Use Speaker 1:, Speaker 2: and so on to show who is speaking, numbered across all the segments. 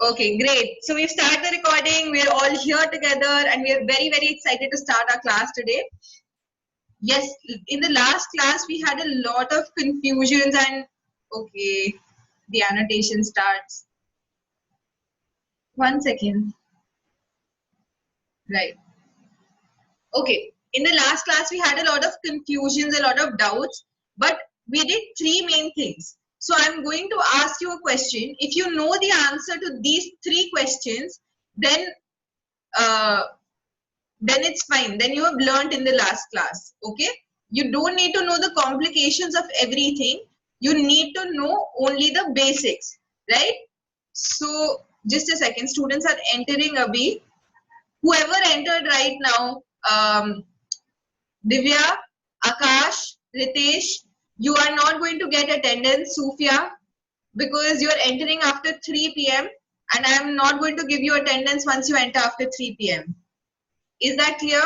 Speaker 1: Okay, great. So we've started the recording. We're all here together and we're very, very excited to start our class today. Yes, in the last class, we had a lot of confusions and okay, the annotation starts. 1 second. Right. Okay. In the last class, we had a lot of confusions, a lot of doubts, but we did three main things. So I'm going to ask you a question. If you know the answer to these three questions, then it's fine. Then you have learned in the last class. Okay. You don't need to know the complications of everything. You need to know only the basics, right? So just a second. Students are entering Abhi. Whoever entered right now, Divya, Akash, Ritesh, you are not going to get attendance, Sufia, because you are entering after 3 p.m. and I am not going to give you attendance once you enter after 3 p.m. Is that clear?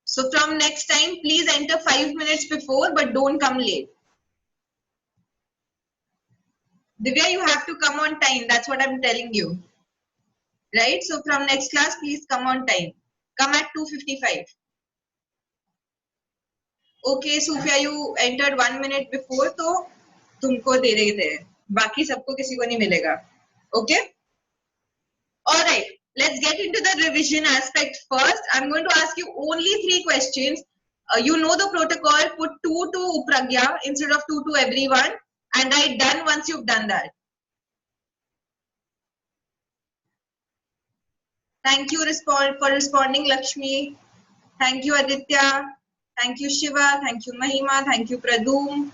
Speaker 1: So from next time, please enter 5 minutes before, but don't come late. Divya, you have to come on time. That's what I'm telling you. Right? So from next class, please come on time. Come at 2:55. Okay, Sufia, you entered 1 minute before, तो तुमको दे रहे थे. बाकी सबको किसी को नहीं मिलेगा. Okay? All right. Let's get into the revision aspect first. I'm going to ask you only 3 questions. You know the protocol. Put 2 to Pragya instead of 2 to everyone. And write done once you've done that. Thank you for responding, Lakshmi. Thank you, Aditya. Thank you, Shiva. Thank you, Mahima. Thank you, Pradum.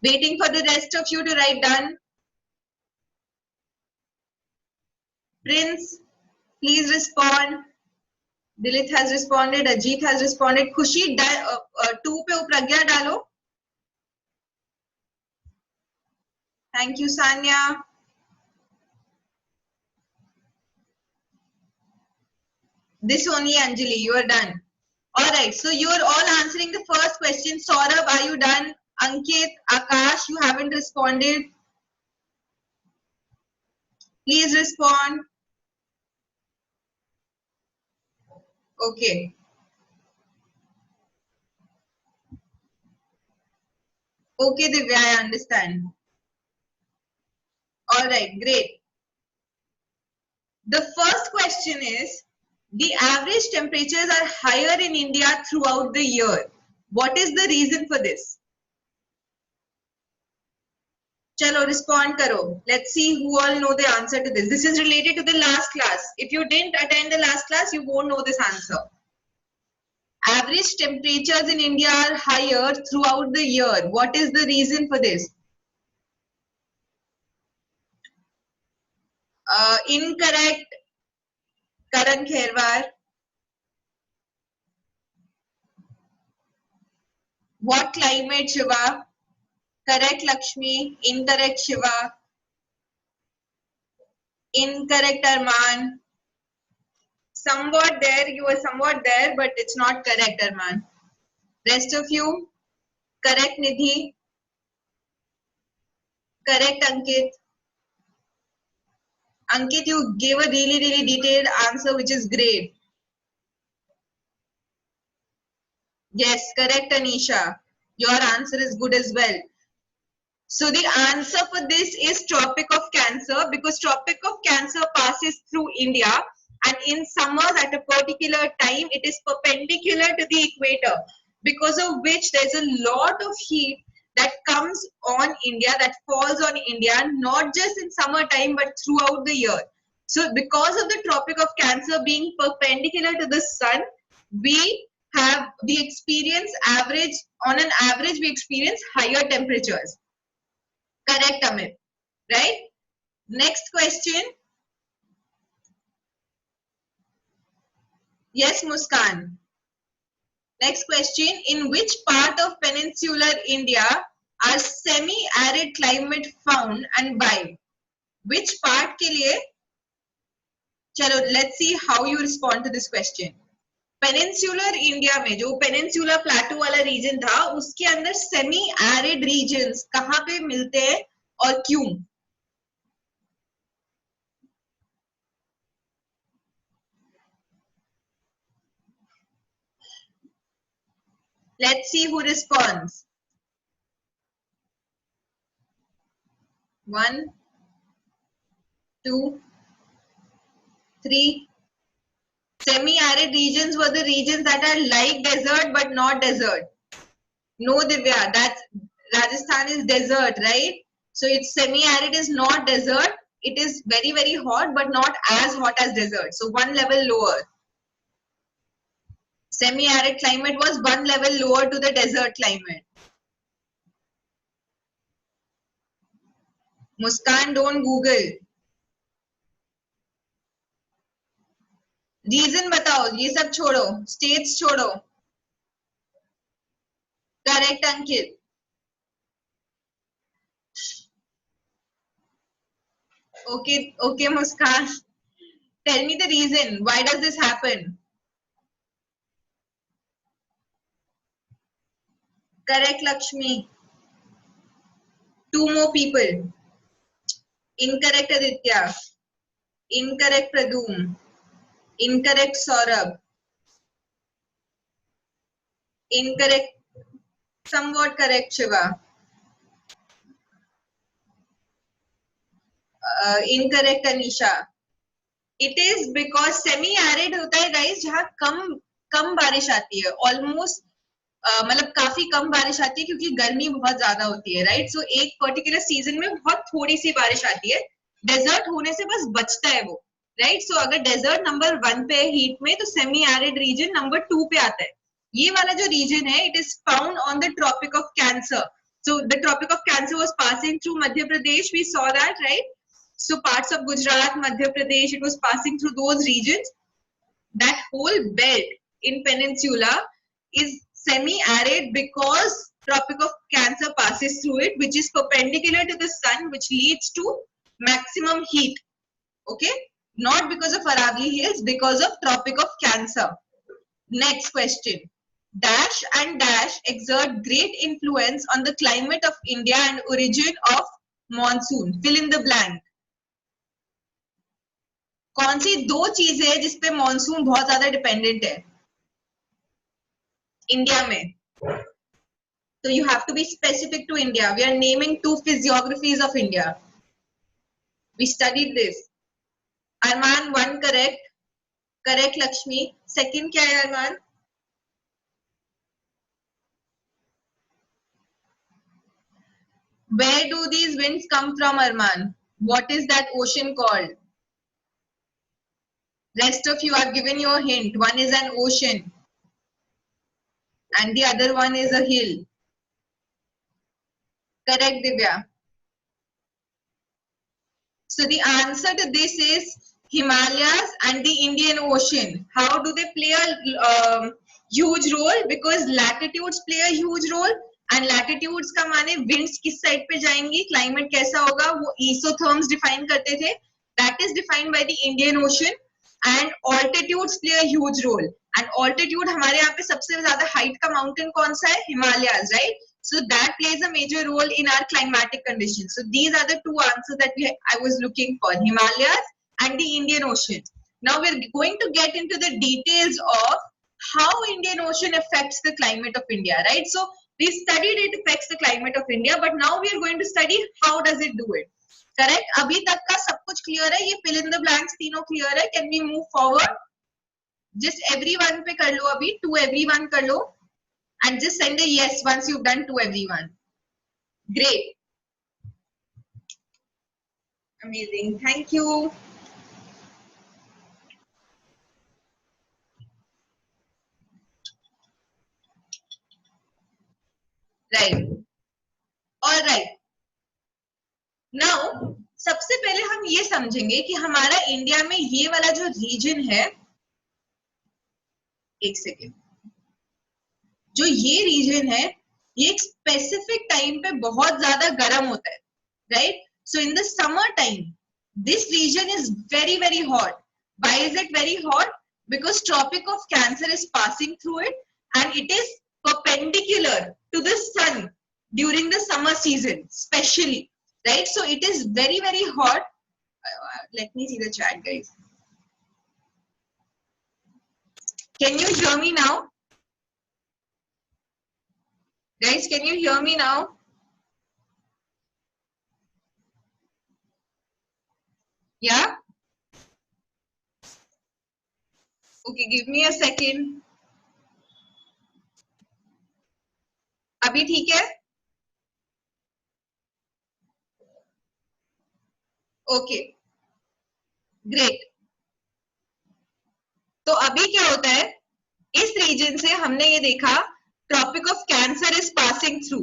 Speaker 1: Waiting for the rest of you to write done. Prince, please respond. Dilit has responded. Ajit has responded. Khushi, 2 pe Pragya dalo. Thank you, Sanya. This only, Anjali, you are done. All right, so you are all answering the first question. Saurabh, are you done? Ankit, Akash, you haven't responded. Please respond. Okay. Okay, Divya, I understand. All right, great. The first question is, the average temperatures are higher in India throughout the year. What is the reason for this? Chalo, respond karo. Let's see who all know the answer to this. This is related to the last class. If you didn't attend the last class, you won't know this answer. Average temperatures in India are higher throughout the year. What is the reason for this? Incorrect, Karan Kherwar. What climate, Shiva? Correct, Lakshmi. Incorrect, Shiva. Incorrect, Arman. Somewhat there, you were somewhat there, but it's not correct, Arman. Rest of you, correct, Nidhi. Correct, Ankit. Ankit, you gave a really, really detailed answer, which is great. Yes, correct, Anisha. Your answer is good as well. So the answer for this is Tropic of Cancer, because Tropic of Cancer passes through India, and in summers at a particular time it is perpendicular to the equator, because of which there's a lot of heat that comes on India, that falls on India, not just in summertime but throughout the year. So because of the Tropic of Cancer being perpendicular to the sun, we experience on an average we experience higher temperatures. Correct, Amit. Right? Next question. Yes, Muskan. Next question. In which part of peninsular India are semi-arid climate found and why? Which part के लिए? चलो, let's see how you respond to this question. Peninsular India में जो peninsular plateau वाला region था, उसके अंदर semi-arid regions कहाँ पे मिलते हैं और क्यों? Let's see who responds. 1, 2, 3. Semi-arid regions were the regions that are like desert but not desert. No, Divya, that's Rajasthan is desert, right? So it's semi-arid is not desert. It is very, very hot, but not as hot as desert. So one level lower. Semi-arid climate was one level lower to the desert climate. Muskan, don't Google. Region बताओ, ये सब छोड़ो, states छोड़ो. Correct Ankit. Okay, Muskan. Tell me the reason. Why does this happen? Correct, Lakshmi. 2 more people. Incorrect, Aditya. Incorrect, Pradum. Incorrect, Saurabh. Incorrect, somewhat correct, Shiva. Incorrect, Anisha. It is because semi-arid होता है guys, जहाँ कम बारिश आती है. Almost मतलब काफी कम बारिश आती है क्योंकि गर्मी बहुत ज्यादा होती है, राइट. सो एक पर्टिकुलर सीजन में बहुत थोड़ी सी बारिश आती है. डेजर्ट होने से बस बचता है वो, राइट. सो अगर डेजर्ट नंबर 1 पे है हीट में, तो सेमी एरिड रीजन नंबर 2 पे आता है. ये वाला जो रीजन है, it is found on the tropic of cancer. So the tropic of cancer was passing through Madhya Pradesh. We saw that, right. So parts of Gujarat, Madhya Pradesh, it was passing through those regions. That whole belt in peninsula is semi-arid because Tropic of Cancer passes through it, which is perpendicular to the sun, which leads to maximum heat. Okay, not because of Aravalli Hills, because of Tropic of Cancer. Next question. Dash and dash exert great influence on the climate of India and origin of monsoon. Fill in the blank. कौन सी दो चीजें हैं जिसपे monsoon बहुत ज्यादा dependent है India में? So you have to be specific to India. We are naming 2 physiographies of India. We studied this. Arman, 1 correct. Correct, Lakshmi. Second क्या है Arman? Where do these winds come from, Arman? What is that ocean called? Rest of you have given your hint. One is an ocean and the other one is a hill. Correct, Divya. So the answer to this is Himalayas and the Indian Ocean. How do they play a huge role? Because latitudes play a huge role. And latitudes का माने winds किस side पे जाएंगी, climate कैसा होगा, वो isotherms define करते थे. That is defined by the Indian Ocean. And altitudes play a huge role. And altitude हमारे यहाँ पे सबसे ज़्यादा height का mountain कौन सा है? Himalayas, right? So that plays a major role in our climatic conditions. So these are the 2 answers that I was looking for, Himalayas and the Indian Ocean. Now we're going to get into the details of how Indian Ocean affects the climate of India, right? So we studied it affects the climate of India, but now we are going to study how does it do it. Correct? अभी तक का सब कुछ clear है, ये fill in the blanks तीनों clear है. Can we move forward? Just everyone पे कर लो अभी, to everyone कर लो. And just send a yes once you've done to everyone. Great. Amazing. Thank you. Right. All right. Now, सबसे पहले हम ये समझेंगे कि हमारा इंडिया में ये वाला जो रीजन है, एक सेकेंड, जो ये रीजन है, ये एक स्पेसिफिक टाइम पे बहुत ज्यादा गर्म होता है, right? So in the summer time this region is very, very hot. Why is it very hot? Because Tropic of Cancer is passing through it and it is perpendicular to the sun during the summer season, especially, right? So it is very, very hot. Let me see the chat, guys. Can you hear me now? Guys, can you hear me now? Yeah? Okay, give me a second. अभी ठीक है? Okay, great. तो अभी क्या होता है, इस reason से हमने ये देखा tropic of cancer is passing through.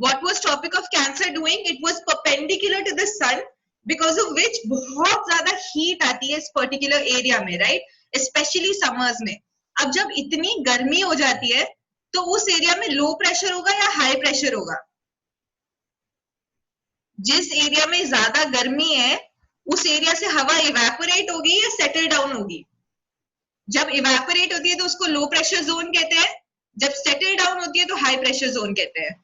Speaker 1: What was tropic of cancer doing? It was perpendicular to the sun, because of which बहुत ज्यादा हीट आती है इस पर्टिकुलर एरिया में, राइट, स्पेशली समर्स में. अब जब इतनी गर्मी हो जाती है तो उस एरिया में लो प्रेशर होगा या हाई प्रेशर होगा? जिस एरिया में ज्यादा गर्मी है उस एरिया से हवा इवेपोरेट होगी या सेटल डाउन होगी? जब इवेपोरेट होती है तो उसको लो प्रेशर जोन कहते हैं, जब सेटल डाउन होती है तो हाई प्रेशर जोन कहते हैं.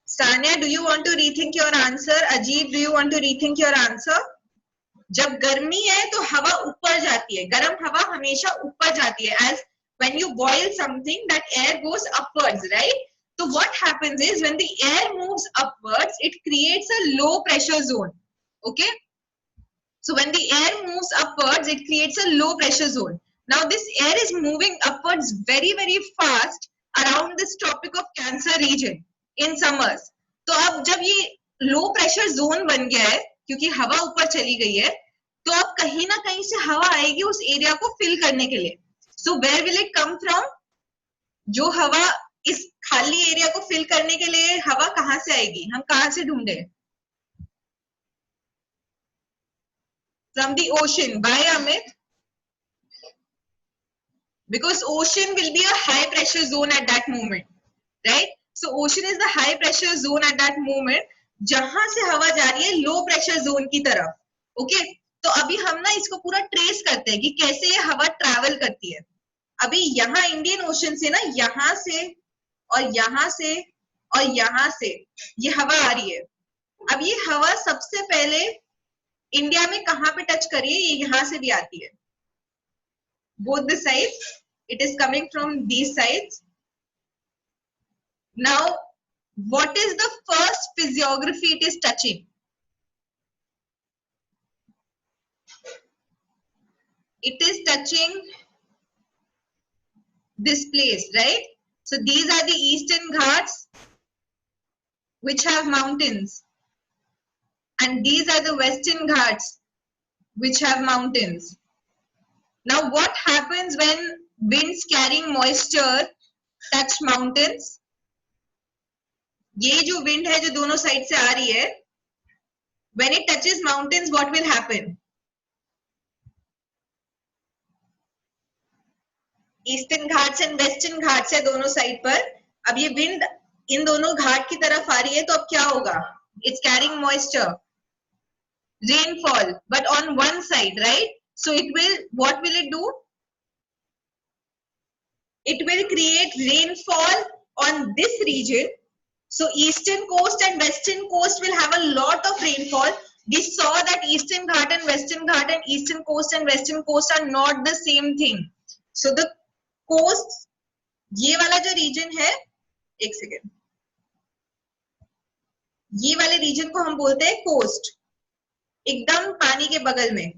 Speaker 1: Sania, do you want to rethink your answer? Ajit, do you want to rethink your answer? जब गर्मी है तो हवा ऊपर जाती है, गर्म हवा हमेशा ऊपर जाती है. As when you boil something, that air goes upwards, right? So what happens is when the air moves upwards, it creates a low pressure zone. Okay, so when the air moves upwards, it creates a low pressure zone. Now this air is moving upwards very very fast around this tropic of Cancer region in summers. तो अब जब ये low pressure zone बन गया है क्योंकि हवा ऊपर चली गई है, तो अब कहीं ना कहीं से हवा आएगी उस एरिया को फिल करने के लिए. So where will it come from? जो हवा इस खाली एरिया को फिल करने के लिए हवा कहाँ से आएगी? हम कहाँ से ढूंढे? From the ocean. By Amit. Because ocean will be a high pressure zone at that moment, right? So ocean is the high pressure zone at that moment, जहां से हवा जा रही है लो प्रेशर जोन की तरफ. ओके, तो अभी हम ना इसको पूरा ट्रेस करते हैं कि कैसे ये हवा ट्रैवल करती है. अभी यहाँ इंडियन ओशन से ना, यहाँ से और यहाँ से और यहाँ से ये हवा आ रही है. अब ये हवा सबसे पहले इंडिया में कहाँ पे टच करी है? ये यहाँ से भी आती है. Both the sides, it is coming from these sides. Now, what is the first physiography it is touching? It is touching this place, right? So these are the Eastern Ghats, which have mountains, and these are the Western Ghats, which have mountains. Now, what happens when winds carrying moisture touch mountains? ये जो wind है जो दोनों side से आ रही है, when it touches mountains, what will happen? Eastern Ghats and western Ghats है दोनों साइड पर. अब ये विंड इन दोनों घाट की तरफ आ रही है तो अब क्या होगा? It's carrying moisture, rainfall, but on one side, right? So it will, what will it do? It will create rainfall on this region. So eastern coast and western coast will have a lot of rainfall. We saw that eastern Ghat and western Ghat and eastern coast and western coast are not the same thing. So the coast, ये वाला जो region है, एक second, ये वाले region को हम बोलते हैं coast, एकदम पानी के बगल में,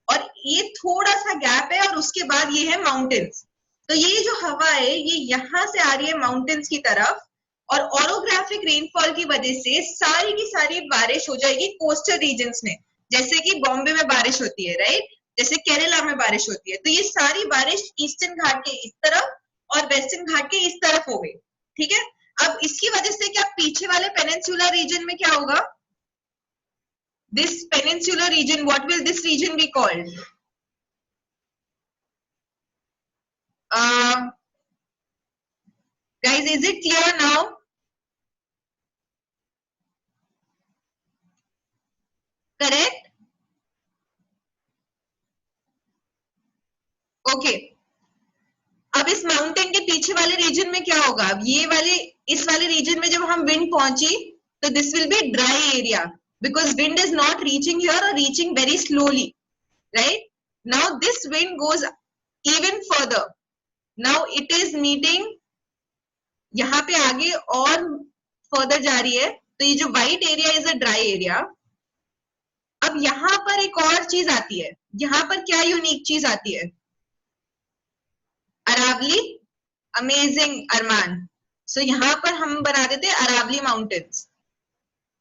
Speaker 1: और ये थोड़ा सा गैप है और उसके बाद ये है mountains. तो ये जो हवा है ये यहाँ से आ रही है माउंटेन्स की तरफ, और ऑरोग्राफिक रेनफॉल की वजह से सारी की सारी बारिश हो जाएगी कोस्टल रीजन्स में. जैसे कि बॉम्बे में बारिश होती है, राइट, जैसे केरला में बारिश होती है, तो ये सारी बारिश ईस्टर्न घाट के इस तरफ और वेस्टर्न घाट के इस तरफ हो गई. ठीक है, अब इसकी वजह से क्या पीछे वाले पेनिनसुलर रीजन में क्या होगा? This peninsular region, what will this region be called? Guys, is it clear now? Correct? Okay. अब इस माउंटेन के पीछे वाले रीजन में क्या होगा? अब ये वाले, इस वाले रीजन में जब हम विंड पहुंची तो this will be dry area, because wind is not reaching here और reaching very slowly, right? Now this wind goes even further. Now it is meeting, यहाँ पे आगे और further जा रही है, तो ये जो white area is a dry area. अब यहाँ पर एक और चीज आती है, यहाँ पर क्या यूनिक चीज आती है? अरावली, अमेजिंग अरमान. सो यहाँ पर हम बना देते हैं अरावली माउंटेन्स,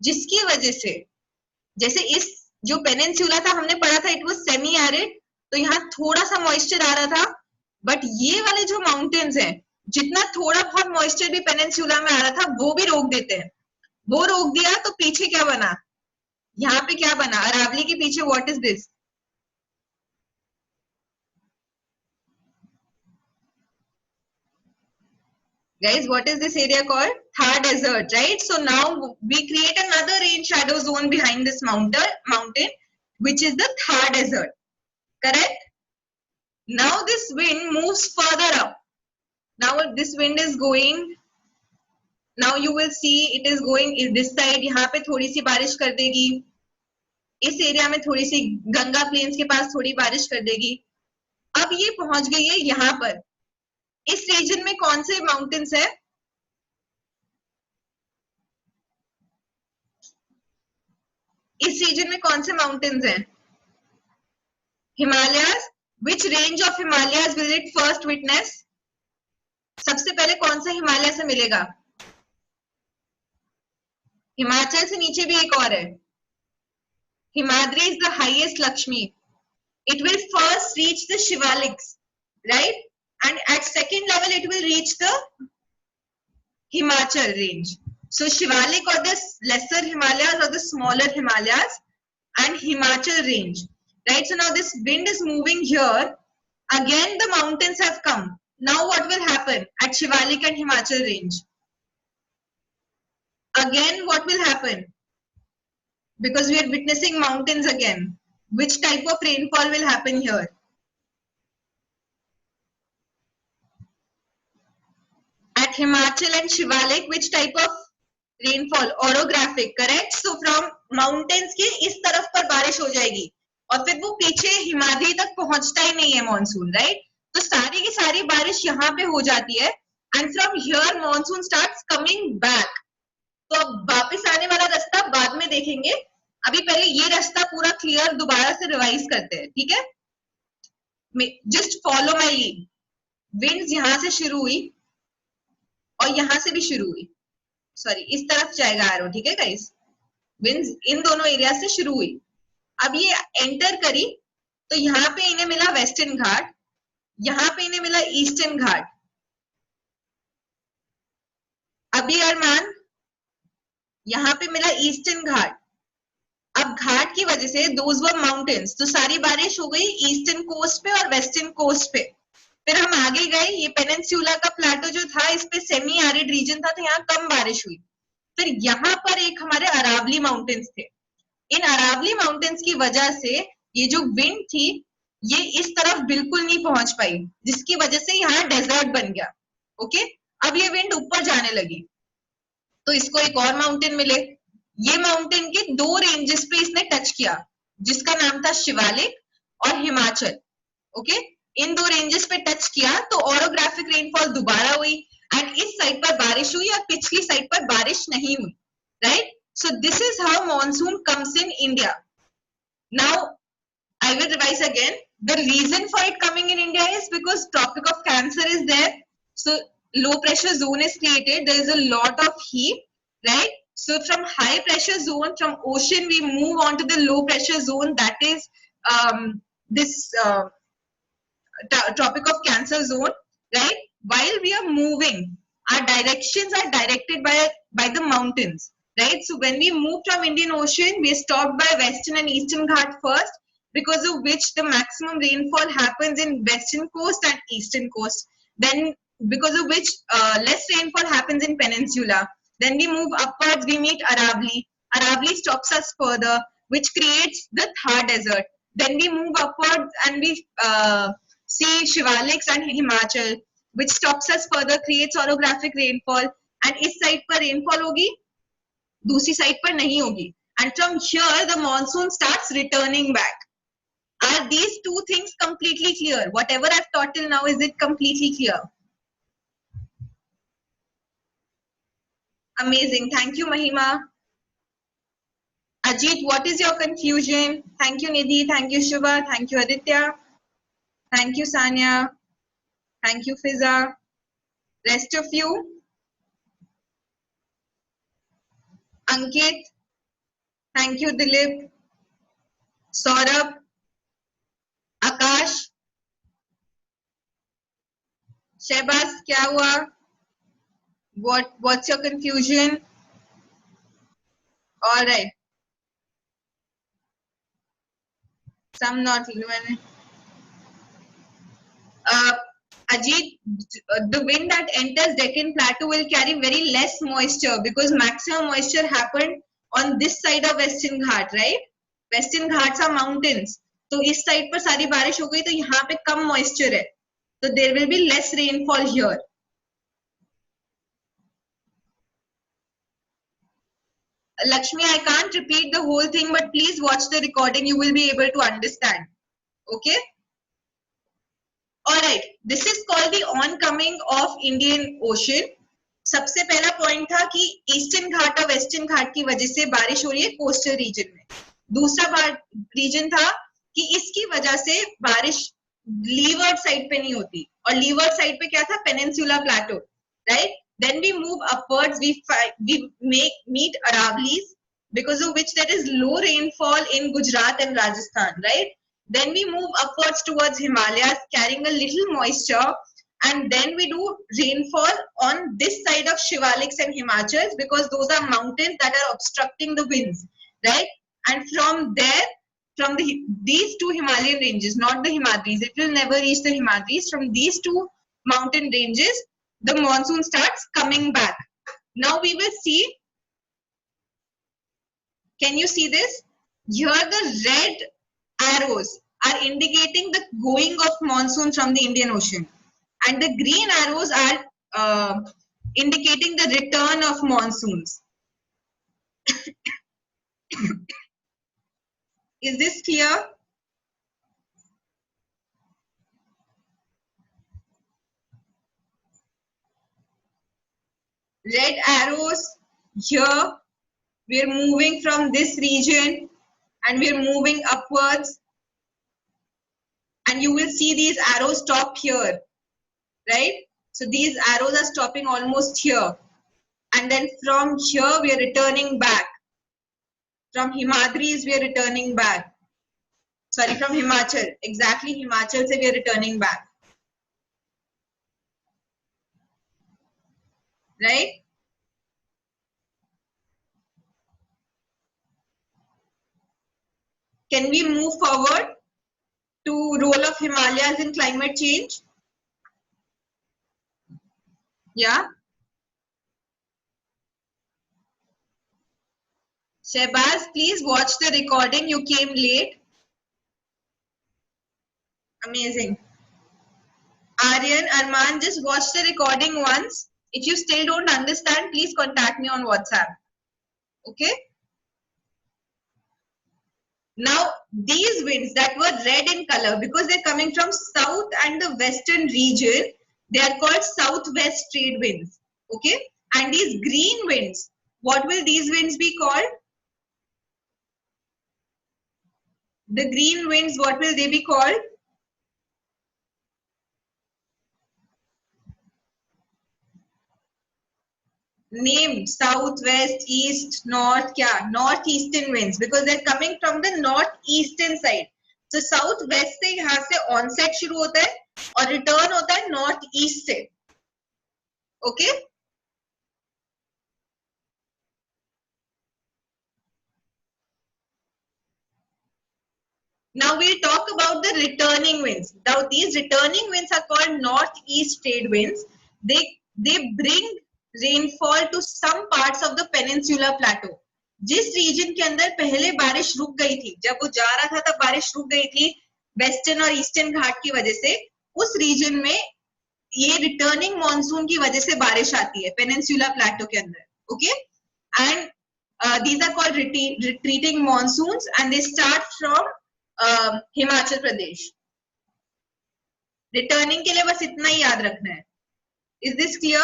Speaker 1: जिसकी वजह से जैसे इस जो पेनिनसुला था हमने पढ़ा था इट वाज सेमी एरिड, तो यहाँ थोड़ा सा मॉइस्चर आ रहा था, बट ये वाले जो माउंटेन्स हैं जितना थोड़ा बहुत मॉइस्चर भी पेनिनसुला में आ रहा था वो भी रोक देते हैं. वो रोक दिया तो पीछे क्या बना? यहाँ पे क्या बना? अरावली के पीछे what is this? Guys, what is this area called? Thar Desert, right? So now we create another rain shadow zone behind this mountain, which is the Thar Desert. Correct? Now this wind moves further up. Now this wind is going. Now you will see it is going this side. यहाँ पे थोड़ी सी बारिश कर देगी. इस area में थोड़ी सी Ganga planes के पास थोड़ी बारिश कर देगी. अब ये पहुंच गई है यहाँ पर. इस रीजन में कौन से माउंटेन्स है? इस रीजन में कौन से माउंटेन्स हैं? Himalayas. Which range of Himalayas will it first witness? सबसे पहले कौन सा हिमालय से मिलेगा? हिमाचल से नीचे भी एक और है. Himadri is the highest Lakshmi. It will first reach the Shivaliks, right? And at second level it will reach the Himachal range. So Shivalik or the lesser Himalayas or the smaller Himalayas and Himachal range, right? So now this wind is moving here. Again the mountains have come. Now what will happen at Shivalik and Himachal range? Again what will happen? Because we are witnessing mountains again. Which type of rainfall will happen here? At Himachal and Shivalik, which type of rainfall? Orographic, correct? So from mountains के इस तरफ पर बारिश हो जाएगी और फिर वो पीछे हिमाद्री तक पहुंचता ही नहीं है मॉनसून, राइट? तो सारी की सारी बारिश यहाँ पे हो जाती है and from here monsoon starts coming back. तो अब वापस आने वाला रास्ता बाद में देखेंगे. अभी पहले ये रास्ता पूरा क्लियर दोबारा से रिवाइज करते हैं, ठीक है? Just follow my lead. Winds यहाँ से शुरू हुई और यहाँ से भी शुरू हुई. सॉरी, इस तरफ जाएगा एरो, ठीक है गाइस? विंड्स इन दोनों एरिया से शुरू हुई. अब ये एंटर करी तो यहाँ पे इन्हें मिला वेस्टर्न घाट, यहाँ पे इन्हें मिला ईस्टर्न घाट. अभी अरमान यहाँ पे मिला ईस्टर्न घाट. अब घाट की वजह से दोज वर माउंटेन्स, तो सारी बारिश हो गई ईस्टर्न कोस्ट पे और वेस्टर्न कोस्ट पे. फिर हम आगे गए, ये पेनिनसुला का प्लेटो जो था इस पे सेमी एरिड रीजन था तो यहाँ कम बारिश हुई. फिर यहाँ पर एक हमारे अरावली माउंटेन्स थे. इन अरावली माउंटेन्स की वजह से ये जो विंड थी ये इस तरफ बिल्कुल नहीं पहुंच पाई, जिसकी वजह से यहाँ डेजर्ट बन गया. ओके, अब ये विंड ऊपर जाने लगी तो इसको एक और माउंटेन मिले. ये माउंटेन के दो रेंजेस पे इसने टच किया जिसका नाम था शिवालिक और हिमाचल. ओके, इन दो रेंजेस पे टच किया तो ऑरोग्राफिक रेनफॉल दोबारा हुई एंड इस साइड पर बारिश हुई और पिछली साइड पर बारिश नहीं हुई, right? So this is how monsoon comes in India. Now I will revise again. The reason for it coming in India is because Tropic of Cancer is there. So low pressure zone is created. There is a lot of heat, right? So from high pressure zone, from ocean, we move on to the low pressure zone. That is this Tropic of Cancer zone, right? While we are moving, our directions are directed by the mountains, right? So when we move from Indian Ocean, we are stopped by Western and Eastern Ghat first, because of which the maximum rainfall happens in western coast and eastern coast. Then because of which less rainfall happens in peninsula. Then we move upwards, we meet Aravali. Aravali stops us further, which creates the Thar Desert. Then we move upwards and we see Shivaliks and Himachal, which stops us further, creates orographic rainfall. And इस side पर rainfall होगी, दूसरी side पर नहीं होगी. And from here the monsoon starts returning back. Are these two things completely clear? Whatever I've taught till now, is it completely clear? Amazing. Thank you, Mahima. Ajit, what is your confusion? Thank you, Nidhi. Thank you, Shubha. Thank you, Aditya. Thank you, Sanya. Thank you, Fiza. Rest of you, Ankit. Thank you, Dilip. Saurabh. Akash. Shehbaz, क्या हुआ? What's your confusion? All right. Some not. Uh, Ajit, the wind that enters Deccan Plateau will carry very less moisture because maximum moisture happened on this side of Western Ghat, right? Western Ghats are mountains. तो इस side पर सारी बारिश हो गई तो यहाँ पे कम मॉइस्चर है तो there will be less rainfall here. Lakshmi, I can't repeat the whole thing, but please watch the recording. You will be able to understand. Okay? Alright, this is called the oncoming of Indian Ocean. सबसे पहला point था कि eastern घाट और western घाट की वजह से बारिश हो रही है कोस्टल रीजन में. दूसरा रीजन था कि इसकी वजह से बारिश लीवर्ड साइड पे नहीं होती और लीवर्ड साइड पे क्या था peninsula plateau, right. Then we move upwards, we meet Aravallis because of which there is low rainfall in Gujarat and Rajasthan, right? Then we move upwards towards Himalayas carrying a little moisture, and then we do rainfall on this side of Shivaliks and Himachals because those are mountains that are obstructing the winds, right? And from there, from these two Himalayan ranges, not the Himadris, it will never reach the Himadris. From these two mountain ranges, the monsoon starts coming back. Now we will see. Can you see this? Here the red arrows are indicating the going of monsoon from the Indian Ocean, and the green arrows are indicating the return of monsoons. Is this clear? Red arrows here, we are moving from this region and we are moving upwards, and you will see these arrows stop here, right? So these arrows are stopping almost here, and then from here we are returning back. From Himadris we are returning back. Sorry, from Himachal, exactly Himachal se we are returning back, right? Can we move forward to role of Himalayas in climate change? Yeah. Shehbaz, please watch the recording. You came late. Amazing. Aryan, Arman, just watch the recording once. If you still don't understand, please contact me on WhatsApp. Okay? Now, these winds that were red in color, because they're coming from south and the western region, they are called southwest trade winds. Okay? And these green winds, what will these winds be called? The green winds, what will they be called? Name south, west, east, north, क्या? Northeastern winds because they're coming from the northeastern side. So southwest से यहाँ से onset शुरू होता है और return होता है northeast से. Okay? Now we'll talk about the returning winds. Now these returning winds are called northeast trade winds. They bring rainfall to some parts of the peninsular plateau. जिस रीजन के अंदर पहले बारिश रुक गई थी, जब वो जा रहा था तब बारिश रुक गई थी वेस्टर्न और ईस्टर्न घाट की वजह से, उस रीजन में ये रिटर्निंग मॉनसून की वजह से बारिश आती है पेनिनसुला प्लेटो के अंदर. Okay, and these are called retreating monsoons, and they start from Himachal Pradesh. Returning के लिए बस इतना ही याद रखना है. Is this clear?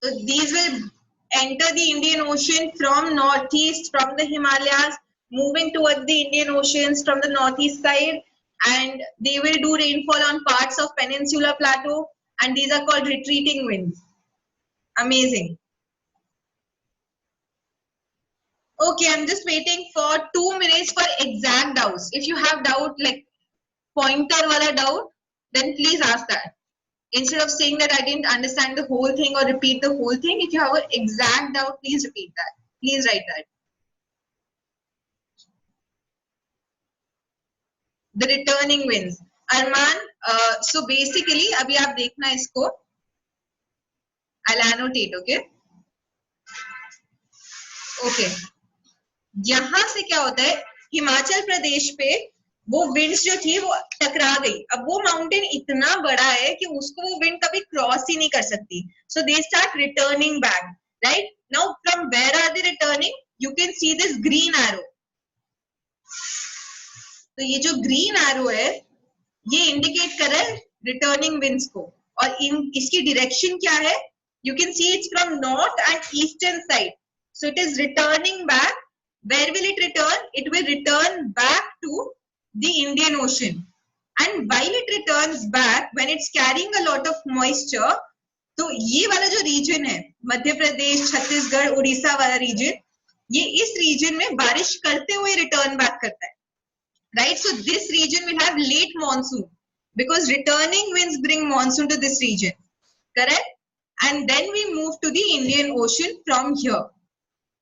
Speaker 1: So these will enter the Indian Ocean from northeast, from the Himalayas, moving towards the Indian Oceans from the northeast side, and they will do rainfall on parts of Peninsula Plateau, and these are called retreating winds. Amazing. Okay, I'm just waiting for 2 minutes for exact doubts. If you have doubt, like pointer wala doubt, then please ask that. Instead of saying that I didn't understand the whole thing or repeat the whole thing, if you have an exact doubt, please repeat that. Please write that. The returning winds. Arman, so basically, अभी आप देखना इसको. I'll annotate, okay? Okay. यहाँ से क्या होता है, हिमाचल प्रदेश पे वो विंड्स जो थी वो टकरा गई. अब वो माउंटेन इतना बड़ा है कि उसको वो विंड कभी क्रॉस ही नहीं कर सकती. So they start returning back, right? Now from where are they returning? You can see this green arrow. तो ये जो ग्रीन एरो है ये इंडिकेट कर रहा है रिटर्निंग विंड्स को. और इसकी डायरेक्शन क्या है? You can see it's from north and eastern side. So it is returning back. Where will it return? It will return back to the Indian Ocean. And while it returns back, when it's carrying a lot of moisture, तो ये वाला जो region है मध्य प्रदेश, छत्तीसगढ़, उड़ीसा वाला reason, ये इस reason में बारिश करते हुए रिटर्न बैक करता है. Right? So this region will have late monsoon because returning winds bring monsoon to this region. Correct? And then we move to the Indian Ocean from here.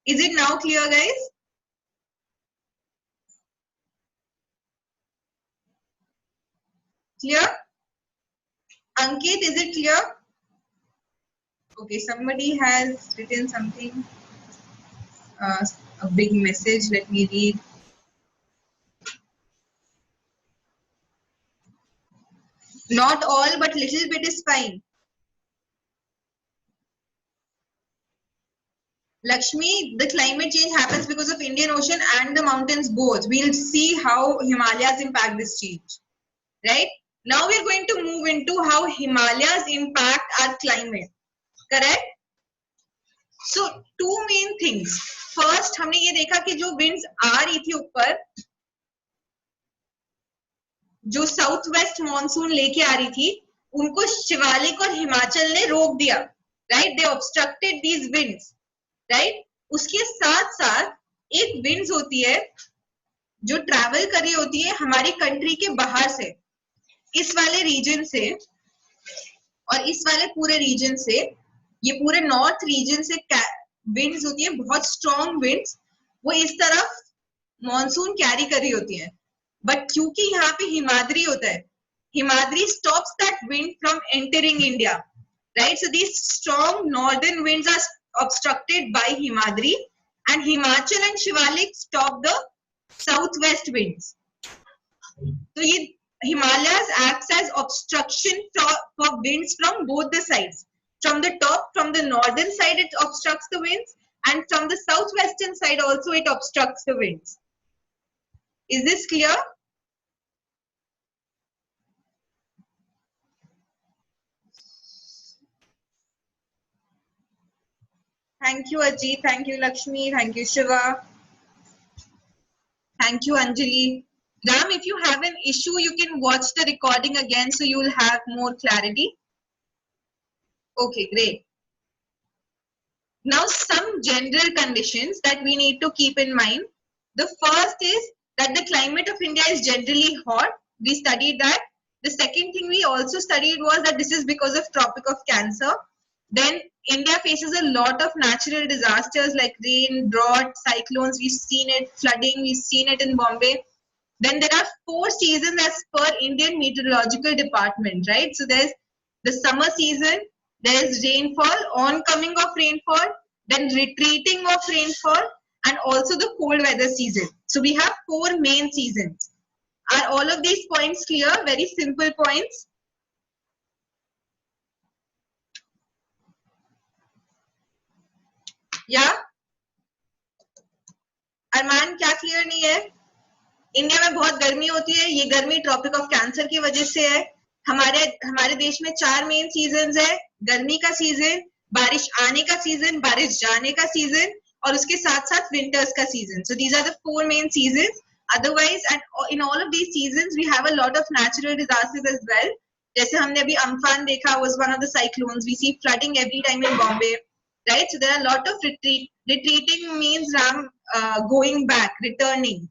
Speaker 1: Is it now clear, guys? Clear? Ankit, is it clear? Okay, somebody has written something. A big message. Let me read. Not all, but little bit is fine. Lakshmi, the climate change happens because of Indian Ocean and the mountains both. We'll see how Himalayas impact this change. Right? Now we're going to move into how Himalayas impact our climate. Correct? So two main things. First, हमने ये देखा कि जो winds आ रही थी ऊपर, जो south west monsoon लेके आ रही थी, उनको शिवालिक और हिमाचल ने रोक दिया. Right? They obstructed these winds. Right? उसके साथ साथ एक विंड्स होती है जो ट्रैवल कर रही होती है हमारी कंट्री के बाहर से, इस वाले रीजन से और इस वाले पूरे रीजन से, ये पूरे नॉर्थ रीजन से विंड्स होती है, बहुत स्ट्रॉन्ग विंड्स, वो इस तरफ मॉनसून कैरी कर रही होती है. बट क्योंकि यहाँ पे हिमाद्री होता है, Himadri stops that wind from entering India. Right? So these strong northern winds are obstructed by Himadri and Himachal and Shivalik stop the southwest winds. So Himalayas acts as obstruction for winds from both the sides. From the top, from the northern side, it obstructs the winds, and from the southwestern side also it obstructs the winds. Is this clear? Thank you, Ajit. Thank you, Lakshmi. Thank you, Shiva. Thank you, Anjali. Ram, if you have an issue, you can watch the recording again so you will have more clarity. Okay, great. Now, some general conditions that we need to keep in mind. The first is that the climate of India is generally hot. We studied that. The second thing we also studied was that this is because of Tropic of Cancer. Then India faces a lot of natural disasters like rain, drought, cyclones. We've seen it, flooding. We've seen it in Bombay. Then there are 4 seasons as per Indian Meteorological Department, right? So there's the summer season, there is rainfall, oncoming of rainfall, then retreating of rainfall, and also the cold weather season. So we have 4 main seasons. Are all of these points clear? Very simple points. Yeah? Arman, क्या clear नहीं है? India में बहुत गर्मी होती है, ये गर्मी ट्रॉपिक ऑफ कैंसर की वजह से है। हमारे देश में 4 मेन सीजन्स है, गर्मी का सीजन, बारिश आने का सीजन, बारिश जाने का सीजन और उसके साथ साथ विंटर्स का season. So these are the 4 main seasons. Otherwise, and in all of these seasons, we have a lot of natural disasters as well. जैसे हमने अभी अम्फान देखा, was one of the cyclones. We see flooding every time in Bombay, right? So there are a lot of retreating means going back, returning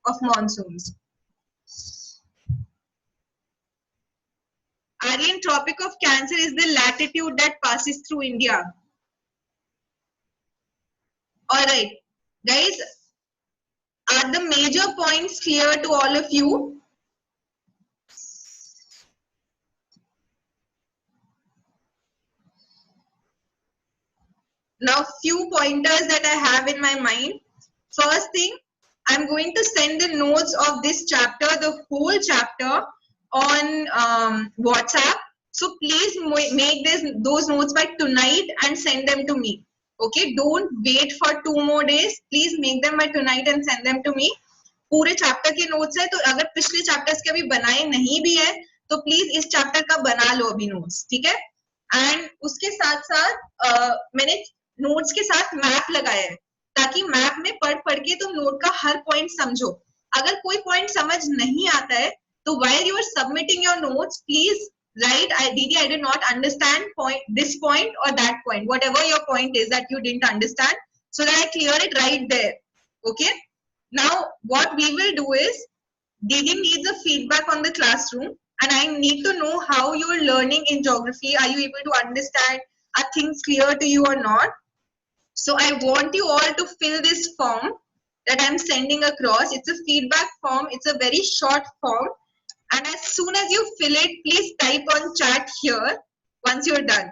Speaker 1: of monsoons. Aryan, Tropic of Cancer is the latitude that passes through India. All right, guys, are the major points clear to all of you? Now, few pointers that I have in my mind. First thing, I'm going to send the notes of this chapter, the whole chapter, on WhatsApp. So please make those notes by tonight and send them to me. Okay, don't wait for 2 more days. Please make them by tonight and send them to me. पूरे chapter के notes है, तो अगर पिछले chapters के अभी बनाए नहीं भी है तो प्लीज इस चैप्टर का बना लो अभी नोट्स, ठीक है? एंड उसके साथ साथ मैंने नोट्स के साथ मैप लगाया है ताकि मैप में पढ़ के तुम नोट का हर पॉइंट समझो. अगर कोई पॉइंट समझ नहीं आता है तो while you are submitting your notes, please write, Didi, I did not understand this point or that point, whatever your point is that you didn't understand, so that I clear it right there. Okay, now what we will do is, Didi needs a feedback on the classroom and I need to know how you are learning in geography. Are you able to understand? Are things clear to you or not? So I want you all to fill this form that I'm sending across. It's a feedback form. It's a very short form. And as soon as you fill it, please type on chat here once you're done.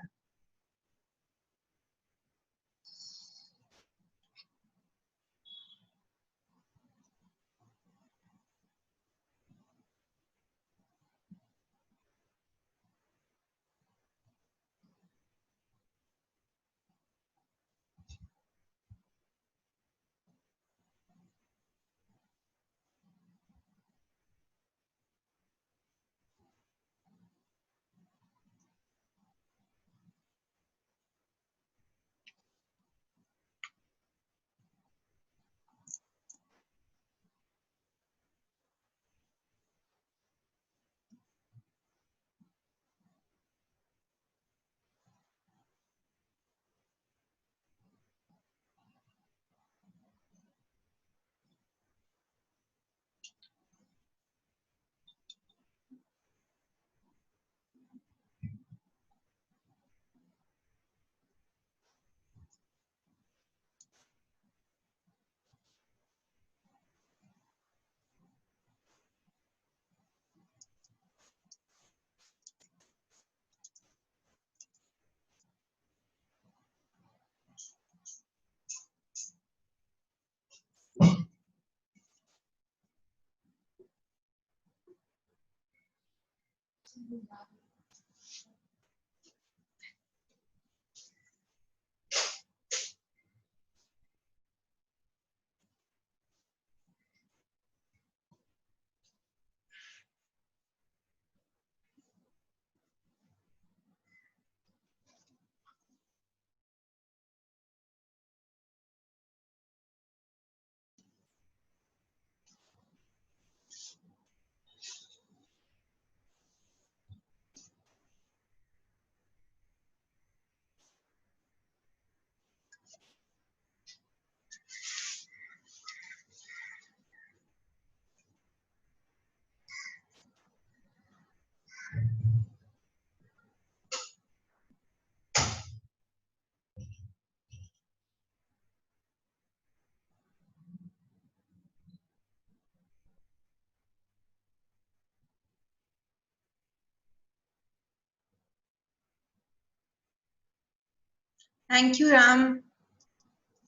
Speaker 1: Thank you, Ram.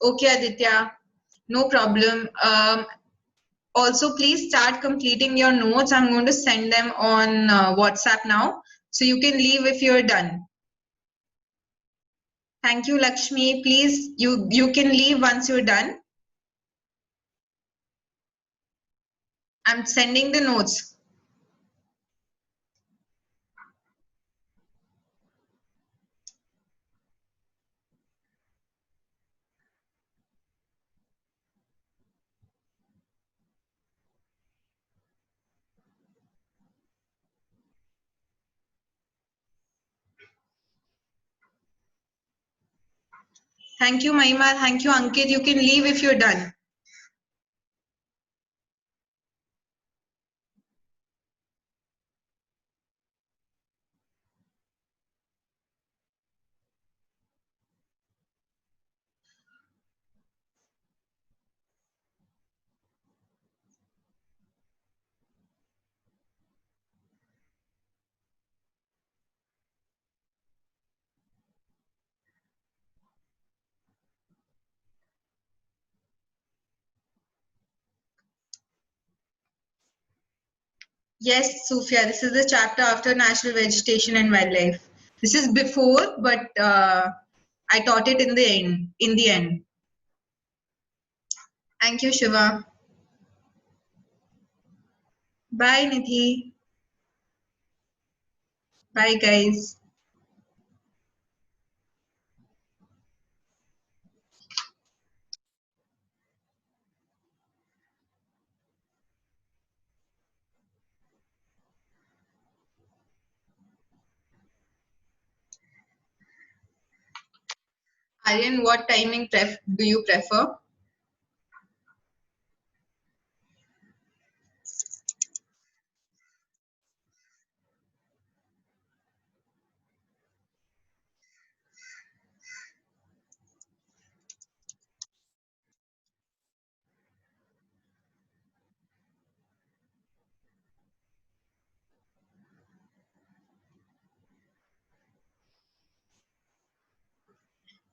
Speaker 1: Okay, Aditya, no problem. Also, please start completing your notes. I'm going to send them on WhatsApp now. So you can leave if you're done. Thank you, Lakshmi. Please, you can leave once you're done. I'm sending the notes. Thank you, Mahima. Thank you, Ankit. You can leave if you're done. Yes, Sufia, this is the chapter after natural vegetation and wildlife. This is before, but I taught it in the end. In the end. Thank you, Shiva. Bye, Nidhi. Bye, guys. Aryan, what timing do you prefer?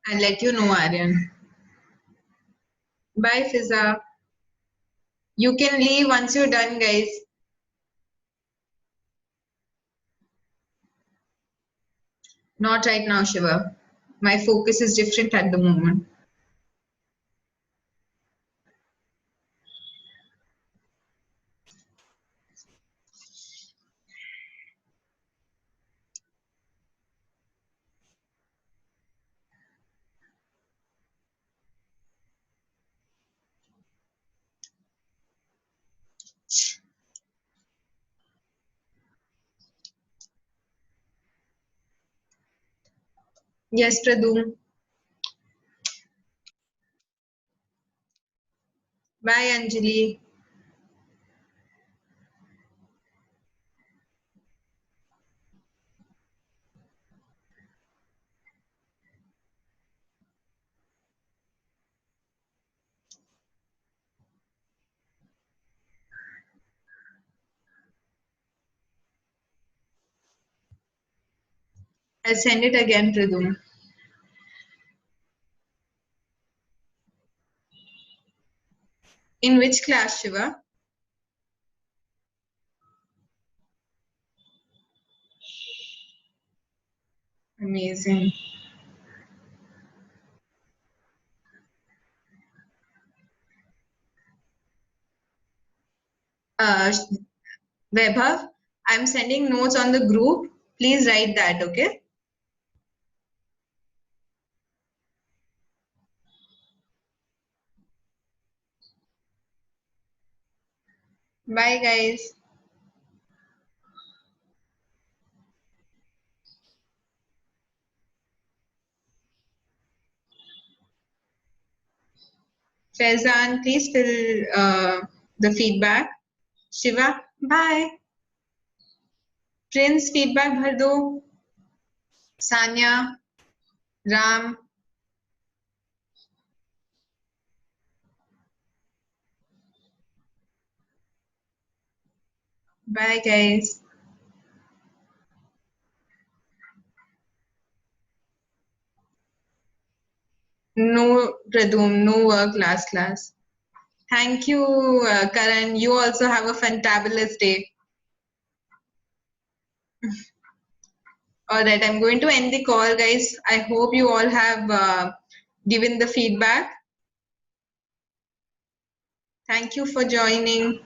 Speaker 1: I'll let you know, Aryan. Bye, Fiza. You can leave once you're done, guys. Not right now, Shiva. My focus is different at the moment. Yes, Pradum. Bye, Anjali. I'll send it again, Pradum. In which class, Shiva? Amazing. Uh, Vaibhav, I'm sending notes on the group. Please write that, okay? Bye, guys. Faizan, please fill the feedback. Shiva, bye. Prince, feedback भर दो. Sanya, Ram, bye, guys. No, Pradum, no work last class. Thank you, Karan. You also have a fantabulous day. All right, I'm going to end the call, guys. I hope you all have given the feedback. Thank you for joining.